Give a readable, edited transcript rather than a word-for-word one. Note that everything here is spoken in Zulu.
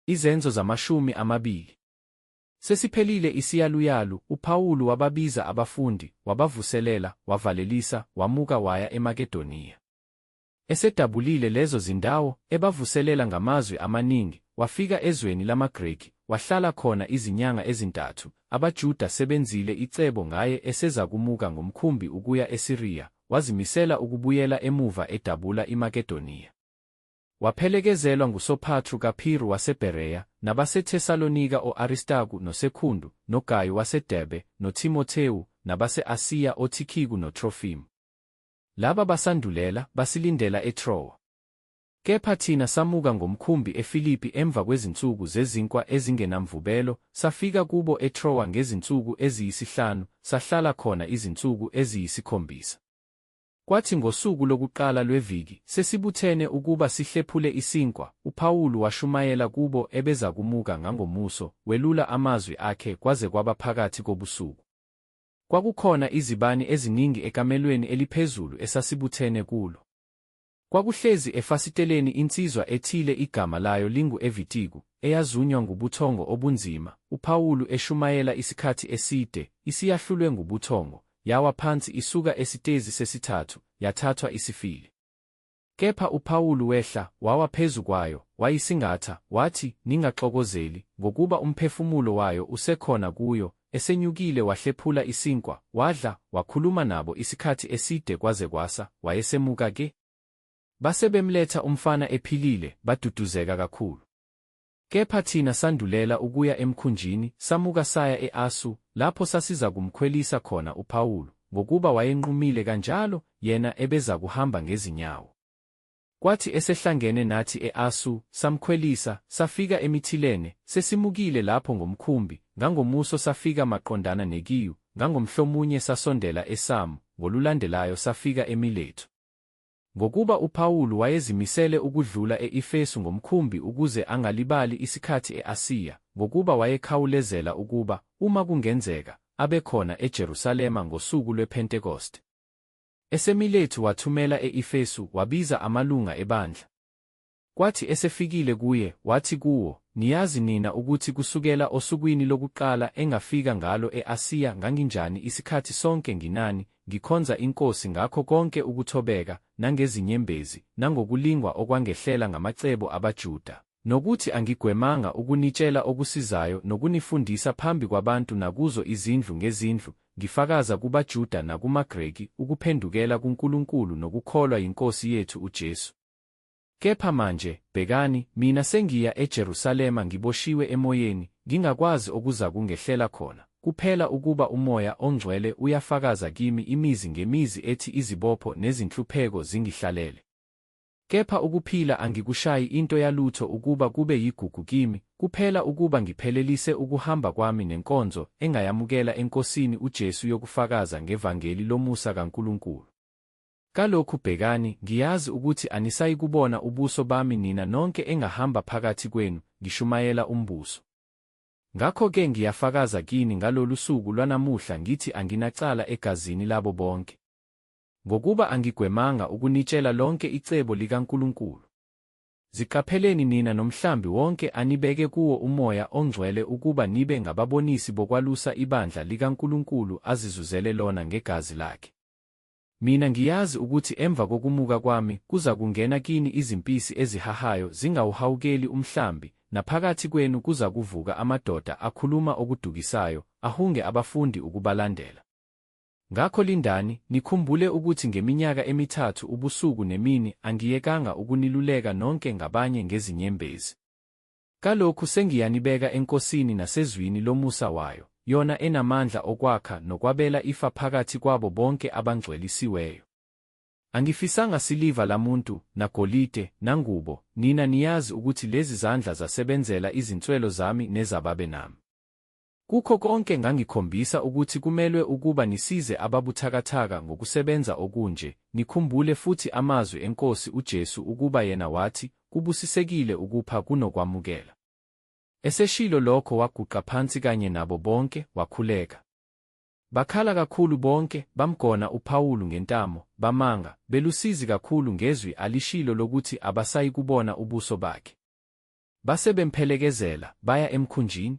Izenzo zamashumi amabili. Sesiphelile isiyaluyalu, uPawulu wababiza abafundi, wabavuselela, wavalelisa, wamuka waya eMakedoniya. Esedabulile lezo zindawo, ebavuselela ngamazwi amaningi, wafika ezweni lamaGreki, wahlala khona izinyanga ezintathu. AbaJuda sebenzile icebo ngaye esezakumuka ngomkhumbi ukuya eSiriya, wazimisela ukubuyela emuva edabula iMakedoniya. Waphelekezelwa nguSophatru kaPhiru waseBhereya, nabaseThesalonika o-Aristaku noSekhundu, noGayo waseDebe, noTimothewu, nabase-Asiya oThikhiku noTrofimu. Laba basandulela, basilindela eTrowa. Kepha thina samuka ngomkhumbi eFilipi emva kwezinsuku zezinkwa ezingenamvubelo, safika kubo eTrowa ngezinsuku eziyisihlanu, sahlala khona izinsuku eziyisikhombisa. Kwathi ngosuku lokuqala lweviki, sesibuthene ukuba sihlephule isinkwa, uPawulu washumayela kubo ebezakumuka ngangomuso, welula amazwi akhe kwaze kwaba phakathi kobusuku. Kwakukhona izibani eziningi ekamelweni eliphezulu esasibuthene kulo. Kwakuhlezi efasiteleni insizwa ethile igama layo lingu-Evitiku, eyazunywa ngubuthongo obunzima, uPawulu eshumayela isikhathi eside, isiyahlulwe ngubuthongo, yawa phansi isuka esitezi sesithathu, yathathwa isifile. Kepha uPawulu wehla, wawa phezu kwayo, wayisingatha, wathi, "Ningaxokozeli, ngokuba umphefumulo wayo usekhona kuyo." Esenyukile wahlephula isinkwa, wadla, wakhuluma nabo isikhathi eside kwaze kwasa, wayesemuka ke. Base bemletha umfana ephilile, baduduzeka kakhulu. Kepha thina sandulela ukuya emkhunjini, samuka saya e-Asu, lapho sasiza kumkhwelisa khona uPawulu, ngokuba wayenqumile kanjalo, yena ebeza kuhamba ngezinyawo. Kwathi esehlangene nathi e-Asu, samkhwelisa, safika eMithilene, sesimukile lapho ngomkhumbi, ngangomuso safika maqondana neKiyu, ngangomhlomunye sasondela eSamu, ngolulandelayo safika eMiletu. Ngokuba uPawulu wayezimisele ukudlula e-Efesu ngomkhumbi ukuze angalibali isikhathi e-Asiya, ngokuba wayekhawulezela ukuba, uma kungenzeka, abe khona eJerusalema ngosuku lwePhentekoste. EseMiletu wathumela e-Efesu, wabiza amalunga ebandla. Kwathi esefikile kuye, wathi kuwo, "Niyazi nina ukuthi kusukela osukwini lokuqala engafika ngalo e-Asiya nganginjani isikhathi sonke nginani, ngikhonza iNkosi ngakho konke ukuthobeka, nangezinyembezi, nangokulingwa okwangehlela ngamacebo abaJuda, nokuthi angigwemanga ukunitshela okusizayo nokunifundisa phambi kwabantu nakuzo izindlu ngezindlu, ngifakaza kubaJuda nakumaGreki ukuphendukela kuNkulunkulu nokukholwa yiNkosi yethu uJesu. Kepha manje, bhekani, mina sengiya eJerusalema ngiboshiwe emoyeni, ngingakwazi okuzakungehlela khona, kuphela ukuba uMoya oNgcwele uyafakaza kimi imizi ngemizi ethi izibopho nezinhlupheko zingihlalele. Kepha ukuphila angikushayi into yalutho ukuba kube yigugu kimi, kuphela ukuba ngiphelelise ukuhamba kwami nenkonzo engayamukela eNkosini uJesu yokufakaza ngevangeli lomusa kaNkulunkulu. Kalokhu bhekani, ngiyazi ukuthi anisayikubona ubuso bami nina nonke engahamba phakathi kwenu, ngishumayela umbuso. Ngakho-ke ngiyafakaza kini ngalolu suku lwanamuhla ngithi anginacala egazini labo bonke. Ngokuba angigwemanga ukunitshela lonke icebo likaNkulunkulu. Ziqapheleni nina nomhlambi wonke anibeke kuwo uMoya oNgcwele ukuba nibe ngababonisi bokwalusa ibandla likaNkulunkulu azizuzele lona ngegazi lakhe. Mina ngiyazi ukuthi emva kokumuka kwami kuza kungena kini izimpisi ezihahayo zingawuhawukeli umhlambi, naphakathi kwenu kuza kuvuka amadoda akhuluma okudukisayo, ahunge abafundi ukubalandela. Ngakho lindani, nikhumbule ukuthi ngeminyaka emithathu ubusuku nemini angiyekanga ukuniluleka nonke ngabanye ngezinyembezi. Kalokhu sengiyanibeka eNkosini nasezwini lomusa wayo, yona enamandla okwakha nokwabela ifa phakathi kwabo bonke abangcwelisiweyo. Angifisanga siliva lamuntu, nagolide, nangubo, nina niyazi ukuthi lezi zandla zasebenzela izinswelo zami nezababe nami. Kukho konke ngangikhombisa ukuthi kumelwe ukuba nisize ababuthakathaka ngokusebenza okunje, nikhumbule futhi amazwi eNkosi uJesu ukuba yena wathi, kubusisekile ukupha kunokwamukela. Eseshilo lokho waguqa phansi kanye nabo bonke, wakhuleka. Bakhala kakhulu bonke, bamgona uPawulu ngentamo, bamanga, belusizi kakhulu ngezwi alishilo lokuthi abasayikubona ubuso bakhe. Base bemphelekezela, baya emkhunjini.